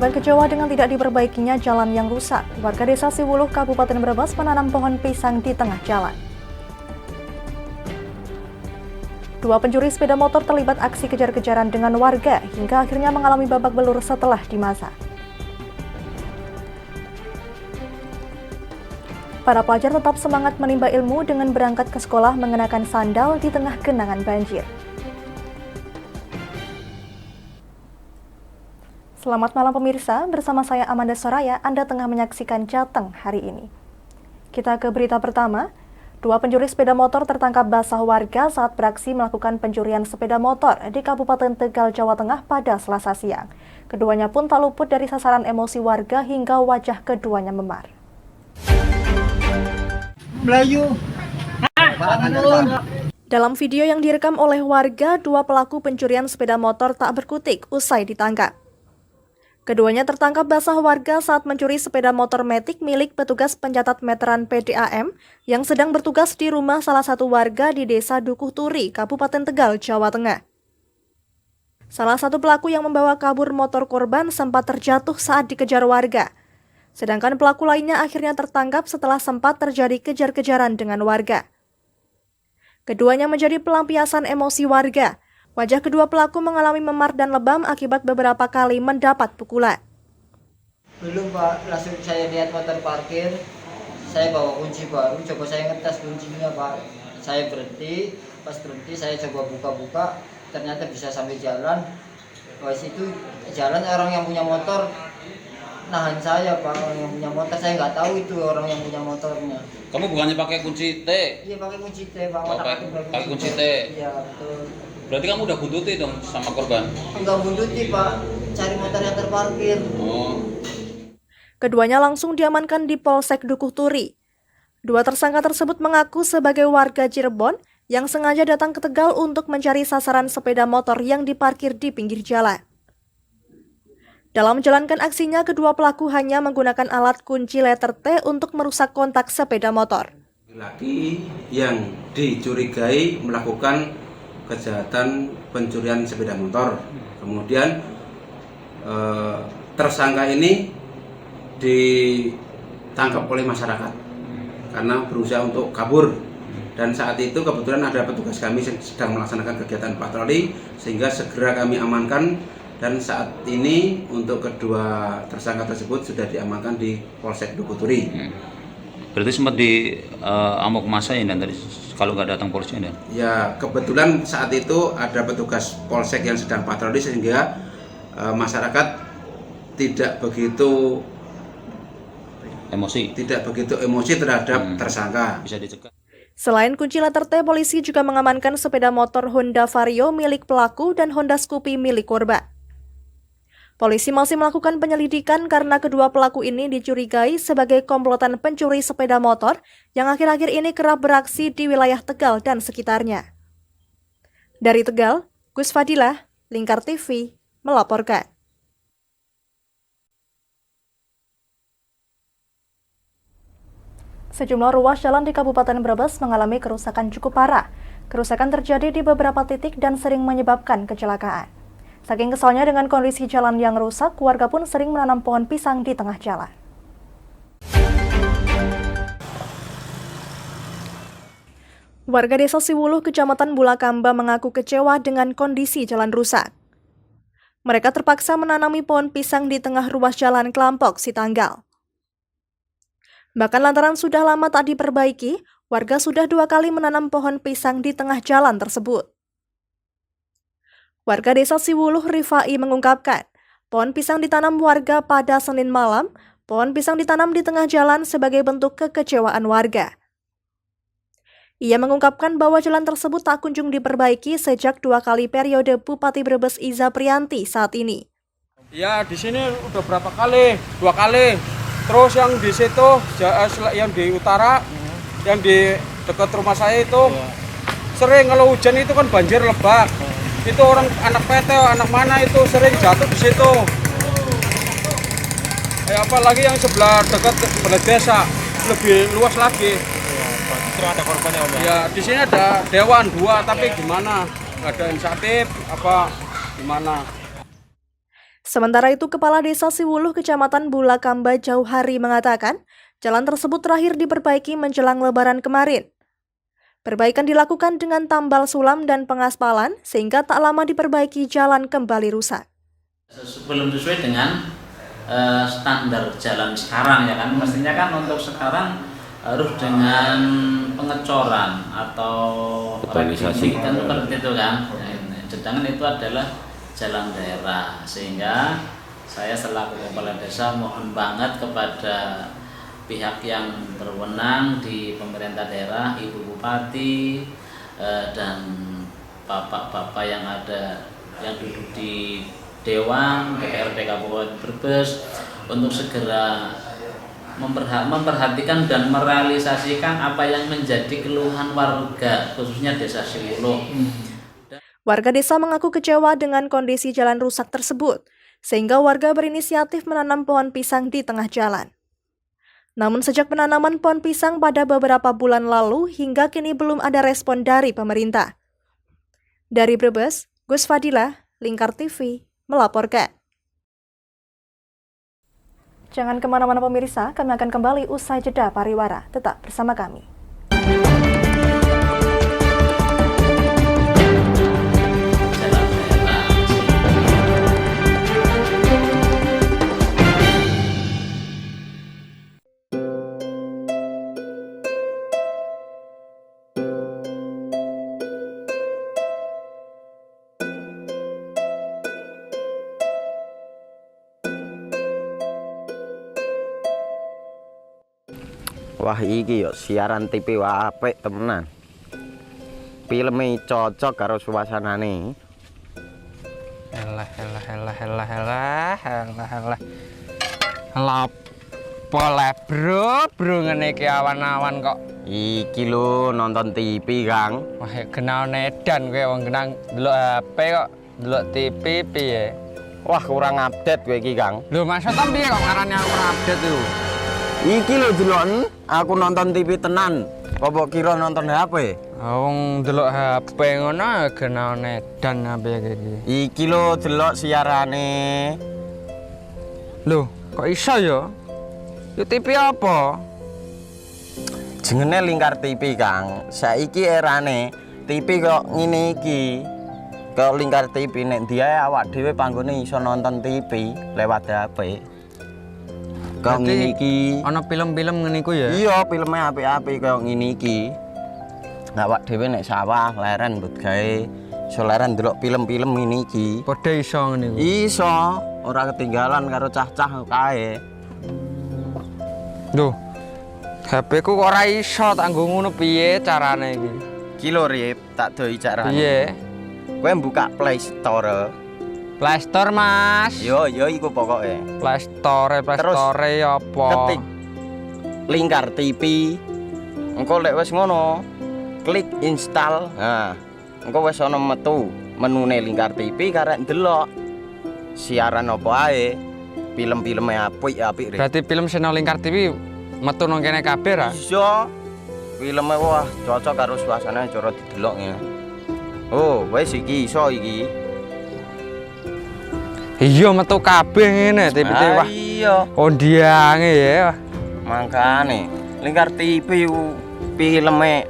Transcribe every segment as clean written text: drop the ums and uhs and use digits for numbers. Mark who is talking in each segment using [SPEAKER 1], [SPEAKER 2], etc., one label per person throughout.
[SPEAKER 1] Akibat kecewa dengan tidak diperbaikinya jalan yang rusak, warga desa Siwuluh, Kabupaten Brebes menanam pohon pisang di tengah jalan. Dua pencuri sepeda motor terlibat aksi kejar-kejaran dengan warga hingga akhirnya mengalami babak belur setelah dimasak. Para pelajar tetap semangat menimba ilmu dengan berangkat ke sekolah mengenakan sandal di tengah genangan banjir. Selamat malam pemirsa, bersama saya Amanda Soraya, Anda tengah menyaksikan Jateng hari ini. Kita ke berita pertama. Dua pencuri sepeda motor tertangkap basah warga saat beraksi melakukan pencurian sepeda motor di Kabupaten Tegal, Jawa Tengah pada Selasa siang. Keduanya pun tak luput dari sasaran emosi warga hingga wajah keduanya memar.
[SPEAKER 2] Melayu.
[SPEAKER 1] Dalam video yang direkam oleh warga, dua pelaku pencurian sepeda motor tak berkutik usai ditangkap. Keduanya tertangkap basah warga saat mencuri sepeda motor Matic milik petugas pencatat meteran PDAM yang sedang bertugas di rumah salah satu warga di Desa Dukuh Turi, Kabupaten Tegal, Jawa Tengah. Salah satu pelaku yang membawa kabur motor korban sempat terjatuh saat dikejar warga. Sedangkan pelaku lainnya akhirnya tertangkap setelah sempat terjadi kejar-kejaran dengan warga. Keduanya menjadi pelampiasan emosi warga. Wajah kedua pelaku mengalami memar dan lebam akibat beberapa kali mendapat pukulan.
[SPEAKER 2] Belum Pak, langsung saya lihat motor parkir, saya bawa kunci baru, coba saya ngetes kuncinya Pak. Saya berhenti, pas berhenti saya coba buka-buka, ternyata bisa sampai jalan. Pas itu jalan orang yang punya motor nahan saya Pak, orang yang punya motor, saya nggak tahu itu orang yang punya motornya.
[SPEAKER 3] Kamu bukannya pakai kunci T?
[SPEAKER 2] Iya pakai kunci T Pak.
[SPEAKER 3] Pakai kunci T?
[SPEAKER 2] Iya betul.
[SPEAKER 3] Berarti kamu udah buntuti dong sama korban?
[SPEAKER 2] Enggak buntuti Pak, cari motor yang terparkir.
[SPEAKER 3] Oh.
[SPEAKER 1] Keduanya langsung diamankan di Polsek Dukuh Turi. Dua tersangka tersebut mengaku sebagai warga Cirebon yang sengaja datang ke Tegal untuk mencari sasaran sepeda motor yang diparkir di pinggir jalan. Dalam menjalankan aksinya, kedua pelaku hanya menggunakan alat kunci letter T untuk merusak kontak sepeda motor.
[SPEAKER 4] Laki yang dicurigai melakukan kejahatan pencurian sepeda motor. Kemudian tersangka ini ditangkap oleh masyarakat karena berusaha untuk kabur. Dan saat itu kebetulan ada petugas kami yang sedang melaksanakan kegiatan patroli sehingga segera kami amankan. Dan saat ini untuk kedua tersangka tersebut sudah diamankan di Polsek Dukuh Turi.
[SPEAKER 3] Berarti sempat di amok massa ya dan tadi kalau nggak datang polisi dan?
[SPEAKER 4] Ya kebetulan saat itu ada petugas Polsek yang sedang patroli sehingga masyarakat tidak begitu emosi terhadap tersangka.
[SPEAKER 3] Bisa dicegah.
[SPEAKER 1] Selain kunci letter T, polisi juga mengamankan sepeda motor Honda Vario milik pelaku dan Honda Scoopy milik korban. Polisi masih melakukan penyelidikan karena kedua pelaku ini dicurigai sebagai komplotan pencuri sepeda motor yang akhir-akhir ini kerap beraksi di wilayah Tegal dan sekitarnya. Dari Tegal, Gus Fadilah, Lingkar TV, melaporkan. Sejumlah ruas jalan di Kabupaten Brebes mengalami kerusakan cukup parah. Kerusakan terjadi di beberapa titik dan sering menyebabkan kecelakaan. Saking kesalnya dengan kondisi jalan yang rusak, warga pun sering menanam pohon pisang di tengah jalan. Warga desa Siwuluh, Kecamatan Bulakamba mengaku kecewa dengan kondisi jalan rusak. Mereka terpaksa menanami pohon pisang di tengah ruas jalan Klampok, Sitanggal. Bahkan lantaran sudah lama tak diperbaiki, warga sudah 2 kali menanam pohon pisang di tengah jalan tersebut. Warga desa Siwuluh, Rifai, mengungkapkan, pohon pisang ditanam warga pada Senin malam. Pohon pisang ditanam di tengah jalan sebagai bentuk kekecewaan warga. Ia mengungkapkan bahwa jalan tersebut tak kunjung diperbaiki sejak 2 kali periode Bupati Brebes Iza Prianti saat ini.
[SPEAKER 5] Ya di sini udah berapa kali? 2 kali. Terus yang di situ, yang di utara, yang di dekat rumah saya itu sering kalau hujan itu kan banjir lebak. Itu orang anak PT, anak mana itu sering jatuh di situ. Apalagi yang sebelah dekat balai desa lebih luas lagi.
[SPEAKER 6] Terus ada korbannya Om?
[SPEAKER 5] Ya di sini ada Dewan 2, tapi gimana? Nggak ada inisiatif apa gimana?
[SPEAKER 1] Sementara itu, Kepala Desa Siwuluh Kecamatan Bulakamba Jauhari mengatakan, jalan tersebut terakhir diperbaiki menjelang Lebaran kemarin. Perbaikan dilakukan dengan tambal sulam dan pengaspalan, sehingga tak lama diperbaiki jalan kembali rusak.
[SPEAKER 7] Belum sesuai dengan standar jalan sekarang ya kan, mestinya kan untuk sekarang harus dengan pengecoran atau
[SPEAKER 3] Betonisasi
[SPEAKER 7] kan seperti itu kan. Sedangkan itu adalah jalan daerah, sehingga saya selaku kepala desa mohon banget kepada pihak yang berwenang di pemerintah daerah, Ibu Bupati dan bapak-bapak yang ada yang duduk di Dewan DPRD Kabupaten Brebes untuk segera memperhatikan dan merealisasikan apa yang menjadi keluhan warga, khususnya Desa Siwuluh.
[SPEAKER 1] Warga desa mengaku kecewa dengan kondisi jalan rusak tersebut, sehingga warga berinisiatif menanam pohon pisang di tengah jalan. Namun sejak penanaman pohon pisang pada beberapa bulan lalu hingga kini belum ada respon dari pemerintah. Dari Brebes, Gus Fadilah, Lingkar TV, melaporkan. Jangan kemana-mana pemirsa, kami akan kembali usai jeda pariwara. Tetap bersama kami.
[SPEAKER 8] Wah iki yo siaran TV wah apik temenan. Filme cocok karo suasanane.
[SPEAKER 6] Elah. Lah bro ngene iki awan-awan kok.
[SPEAKER 8] Iki lho nonton TV, Kang.
[SPEAKER 6] Wah kenal nedan kowe wong kenang delok HP kok delok TV piye?
[SPEAKER 8] Wah kurang update kowe iki, Kang.
[SPEAKER 6] Lho maksudnya piye kok ngarane aku update itu?
[SPEAKER 8] Iki lho deloken aku nonton TV tenan. Apa kira nonton HP?
[SPEAKER 6] Wong delok HP ngono kenal nedan apa iki.
[SPEAKER 8] Iki lho delok siarane.
[SPEAKER 6] Lho, kok iso ya? Yo TV apa?
[SPEAKER 8] Jenenge Lingkar TV, Kang. Saiki erane TV kok ngene iki. Kok Lingkar TV nek diae awak dhewe panggone iso nonton TV lewat HP. Kok ngene iki.
[SPEAKER 6] Ana film-film ngene iku ya?
[SPEAKER 8] Iya, filme apik-apik kaya ngene iki. Awak dhewe nek sawah leren mbut gawe iso leren ndelok film-film ngene iki.
[SPEAKER 6] Padha iso ngene iku.
[SPEAKER 8] Iso, ora ketinggalan karo cah-cah kae.
[SPEAKER 6] Duh. HP ku kok ora iso tak nggo ngono piye carane iki?
[SPEAKER 8] Iki lho Rip, tak doi carane.
[SPEAKER 6] Piye?
[SPEAKER 8] Kowe buka Play Store.
[SPEAKER 6] Play Store, Mas.
[SPEAKER 8] Yo iku pokoke.
[SPEAKER 6] Play Store apa?
[SPEAKER 8] Ketik Lingkar TV. Engko lek wis ngono, klik install. Nah, engko wis ana metu menune Lingkar TV karek ndelok siaran apa ae. Film-filme apik-apik.
[SPEAKER 6] Berarti film channel Lingkar TV metu nang kene kabeh ra?
[SPEAKER 8] Iya. Filme wah cocok karo suasana cara didelok ya. Oh, wis iki iso iki.
[SPEAKER 6] Iya metu kabeh ngene TV wah.
[SPEAKER 8] Iya.
[SPEAKER 6] Ondiange ya.
[SPEAKER 8] Mangkane Lingkar TV filme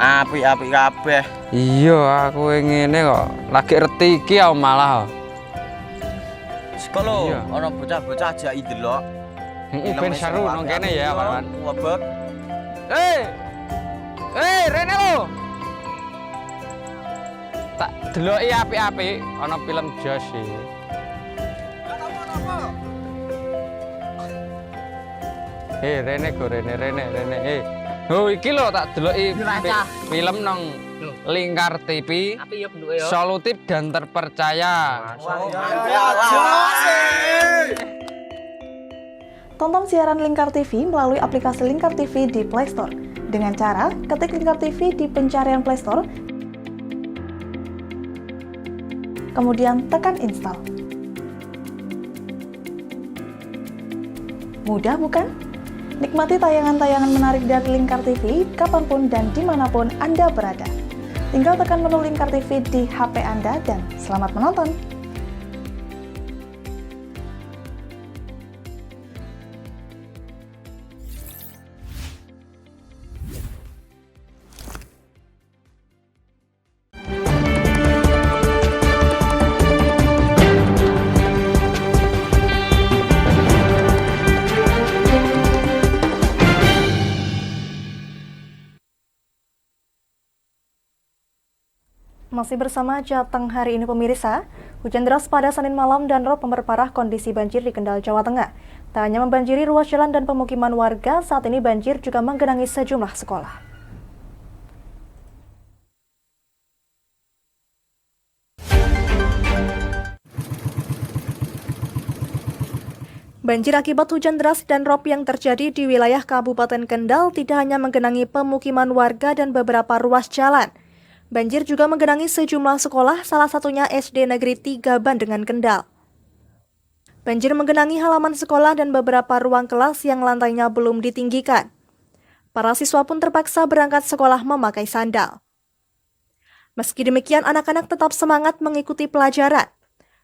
[SPEAKER 8] apik-apik kabeh.
[SPEAKER 6] Iya, aku ngene kok. Lagi reti iki aku malah.
[SPEAKER 8] Sekolo,
[SPEAKER 6] Iya.
[SPEAKER 8] ana bocah-bocah ajak ndelok.
[SPEAKER 6] Heeh, ben seru nang kene ya, kawan.
[SPEAKER 8] Wabek.
[SPEAKER 6] Rene lo. Tak deloki apik-apik ana film Jos iki. Rene go Rene. Oh iki lho tak deloki film nang Lingkar TV. Solutif dan terpercaya.
[SPEAKER 1] Tonton siaran Lingkar TV melalui aplikasi Lingkar TV di Play Store. Dengan cara ketik Lingkar TV di pencarian Play Store, kemudian tekan install. Mudah bukan? Nikmati tayangan-tayangan menarik dari Lingkar TV kapanpun dan dimanapun Anda berada. Tinggal tekan menu Lingkar TV di HP Anda dan selamat menonton! Masih bersama Jateng hari ini pemirsa, hujan deras pada Senin malam dan rob memperparah kondisi banjir di Kendal, Jawa Tengah. Tak hanya membanjiri ruas jalan dan pemukiman warga, saat ini banjir juga menggenangi sejumlah sekolah. Banjir akibat hujan deras dan rob yang terjadi di wilayah Kabupaten Kendal tidak hanya menggenangi pemukiman warga dan beberapa ruas jalan. Banjir juga menggenangi sejumlah sekolah, salah satunya SD Negeri 3 Bandengan, Kendal. Banjir menggenangi halaman sekolah dan beberapa ruang kelas yang lantainya belum ditinggikan. Para siswa pun terpaksa berangkat sekolah memakai sandal. Meski demikian, anak-anak tetap semangat mengikuti pelajaran.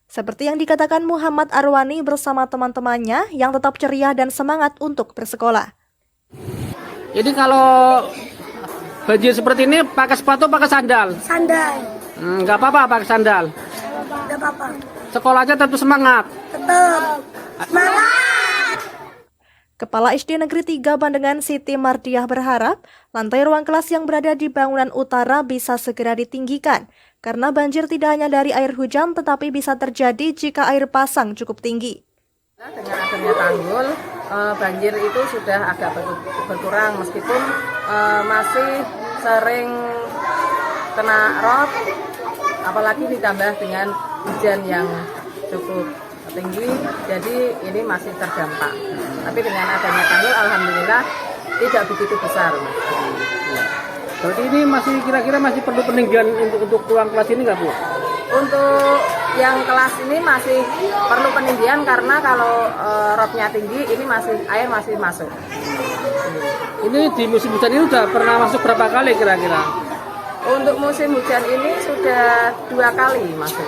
[SPEAKER 1] Seperti yang dikatakan Muhammad Arwani bersama teman-temannya yang tetap ceria dan semangat untuk bersekolah.
[SPEAKER 5] Jadi kalau banjir seperti ini pakai sepatu pakai sandal?
[SPEAKER 9] Sandal.
[SPEAKER 5] Nggak apa-apa pakai sandal?
[SPEAKER 9] Nggak apa-apa.
[SPEAKER 5] Sekolahnya tetap semangat?
[SPEAKER 9] Tetap semangat.
[SPEAKER 1] Kepala SD Negeri 3 Bandengan Siti Mardiah berharap lantai ruang kelas yang berada di bangunan utara bisa segera ditinggikan karena banjir tidak hanya dari air hujan tetapi bisa terjadi jika air pasang cukup tinggi.
[SPEAKER 10] Dengan adanya tanggul, banjir itu sudah agak berkurang meskipun masih sering kena rob, apalagi ditambah dengan hujan yang cukup tinggi, jadi ini masih terdampak. Tapi dengan adanya tanggul, alhamdulillah tidak begitu besar.
[SPEAKER 5] Berarti ini masih kira-kira masih perlu peninggian untuk ruang kelas ini nggak, Bu?
[SPEAKER 10] Untuk yang kelas ini masih perlu peninggian karena kalau robnya tinggi, ini air masih masuk.
[SPEAKER 5] Ini di musim hujan ini udah pernah masuk berapa kali kira-kira?
[SPEAKER 10] Untuk musim hujan ini sudah 2 kali masuk.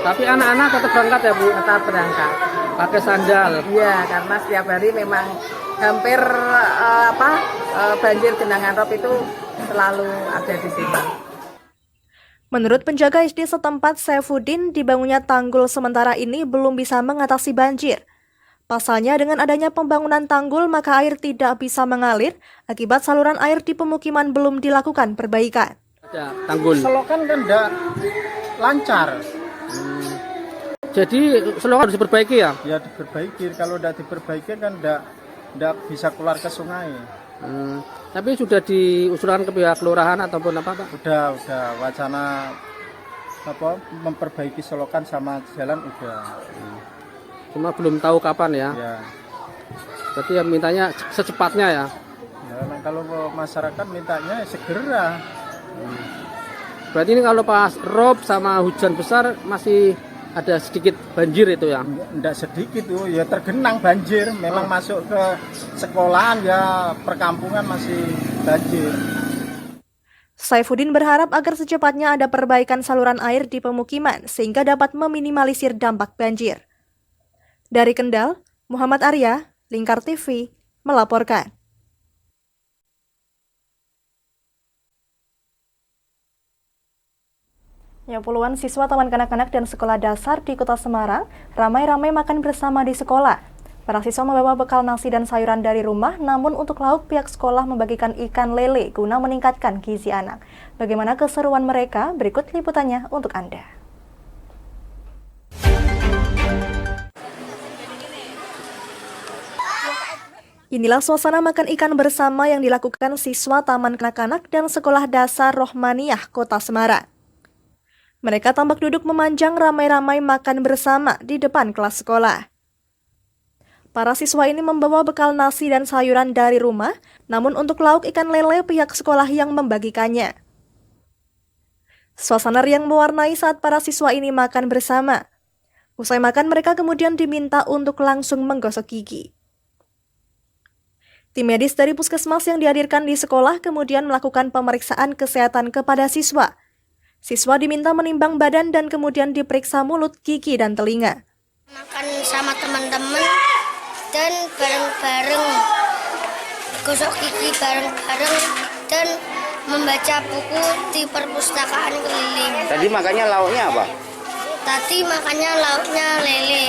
[SPEAKER 5] Tapi anak-anak tetap berangkat ya, Bu?
[SPEAKER 10] Tetap berangkat.
[SPEAKER 5] Pakai sandal?
[SPEAKER 10] Iya, karena setiap hari memang hampir banjir genangan rob itu selalu ada di sini.
[SPEAKER 1] Menurut penjaga SD setempat Saifuddin, dibangunnya tanggul sementara ini belum bisa mengatasi banjir. Pasalnya dengan adanya pembangunan tanggul maka air tidak bisa mengalir akibat saluran air di pemukiman belum dilakukan perbaikan.
[SPEAKER 5] Ada tanggul.
[SPEAKER 11] Selokan kan tidak lancar.
[SPEAKER 5] Jadi selokan harus diperbaiki ya?
[SPEAKER 11] Ya diperbaiki, kalau tidak diperbaiki kan tidak bisa keluar ke sungai.
[SPEAKER 5] Tapi sudah diusulkan ke pihak kelurahan ataupun apa, Pak?
[SPEAKER 11] Udah wacana memperbaiki selokan sama jalan udah.
[SPEAKER 5] Cuma belum tahu kapan ya?
[SPEAKER 11] Ya.
[SPEAKER 5] Berarti ya mintanya secepatnya ya?
[SPEAKER 11] Ya, kalau masyarakat mintanya segera.
[SPEAKER 5] Berarti ini kalau pas rob sama hujan besar masih ada sedikit banjir itu ya?
[SPEAKER 11] Tidak sedikit tuh, ya tergenang banjir. Memang masuk ke sekolahan ya perkampungan masih banjir.
[SPEAKER 1] Saifuddin berharap agar secepatnya ada perbaikan saluran air di pemukiman sehingga dapat meminimalisir dampak banjir. Dari Kendal, Muhammad Arya, Lingkar TV, melaporkan. Ya, puluhan siswa Taman Kanak-kanak dan Sekolah Dasar di Kota Semarang ramai-ramai makan bersama di sekolah. Para siswa membawa bekal nasi dan sayuran dari rumah, namun untuk lauk pihak sekolah membagikan ikan lele guna meningkatkan gizi anak. Bagaimana keseruan mereka? Berikut liputannya untuk Anda. Inilah suasana makan ikan bersama yang dilakukan siswa Taman Kanak-kanak dan Sekolah Dasar Rohmaniyah Kota Semarang. Mereka tampak duduk memanjang ramai-ramai makan bersama di depan kelas sekolah. Para siswa ini membawa bekal nasi dan sayuran dari rumah, namun untuk lauk ikan lele pihak sekolah yang membagikannya. Suasana riang mewarnai saat para siswa ini makan bersama. Usai makan, mereka kemudian diminta untuk langsung menggosok gigi. Tim medis dari puskesmas yang dihadirkan di sekolah kemudian melakukan pemeriksaan kesehatan kepada siswa. Siswa diminta menimbang badan dan kemudian diperiksa mulut, gigi, dan telinga.
[SPEAKER 9] Makan sama teman-teman dan bareng-bareng, gosok gigi bareng-bareng dan membaca buku di perpustakaan keliling.
[SPEAKER 8] Tadi makannya lauknya apa?
[SPEAKER 9] Tadi makannya lauknya lele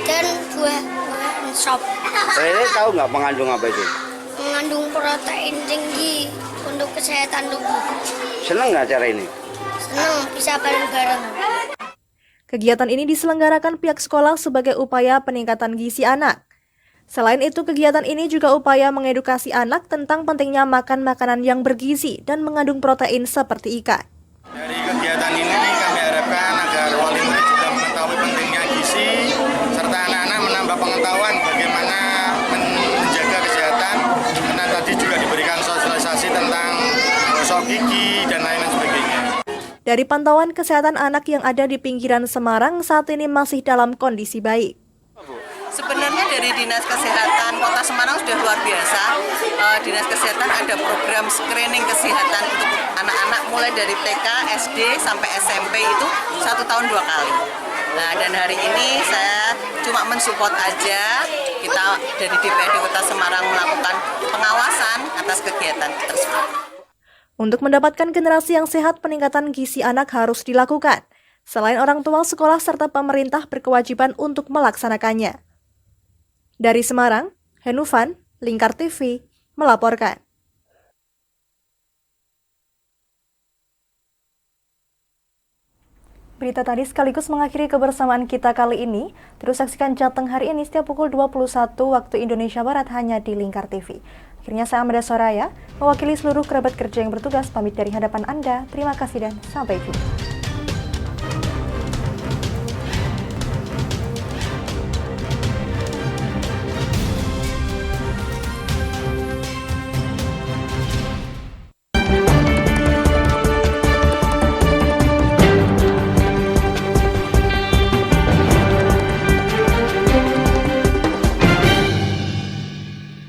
[SPEAKER 9] dan buah sop.
[SPEAKER 8] Lele tahu nggak mengandung apa itu?
[SPEAKER 9] mengandung protein tinggi untuk kesehatan tubuh.
[SPEAKER 8] Seneng nggak acara ini?
[SPEAKER 9] Senang bisa bareng-bareng.
[SPEAKER 1] Kegiatan ini diselenggarakan pihak sekolah sebagai upaya peningkatan gizi anak. Selain itu, kegiatan ini juga upaya mengedukasi anak tentang pentingnya makan makanan yang bergizi dan mengandung protein seperti ikan.
[SPEAKER 11] Dari kegiatan ini kami harapkan agar wali murid juga mengetahui pentingnya gizi serta anak-anak menambah pengetahuan bagaimana menjaga kesehatan, karena tadi juga diberikan sosialisasi tentang gosok gigi dan lain-lain sebagainya.
[SPEAKER 1] Dari pantauan kesehatan anak yang ada di pinggiran Semarang saat ini masih dalam kondisi baik.
[SPEAKER 10] Sebenarnya dari Dinas Kesehatan Kota Semarang sudah luar biasa. Dinas Kesehatan ada program screening kesehatan untuk anak-anak mulai dari TK, SD sampai SMP itu 1 tahun 2 kali. Nah, dan hari ini saya cuma mensupport aja. Kita dari DPRD Kota Semarang melakukan pengawasan atas kegiatan tersebut.
[SPEAKER 1] Untuk mendapatkan generasi yang sehat, peningkatan gizi anak harus dilakukan. Selain orang tua, sekolah serta pemerintah berkewajiban untuk melaksanakannya. Dari Semarang, Henufan, Lingkar TV, melaporkan. Berita tadi sekaligus mengakhiri kebersamaan kita kali ini. Terus saksikan Jateng hari ini setiap pukul 21 waktu Indonesia Barat hanya di Lingkar TV. Akhirnya saya Amanda Soraya, mewakili seluruh kerabat kerja yang bertugas, pamit dari hadapan Anda. Terima kasih dan sampai jumpa.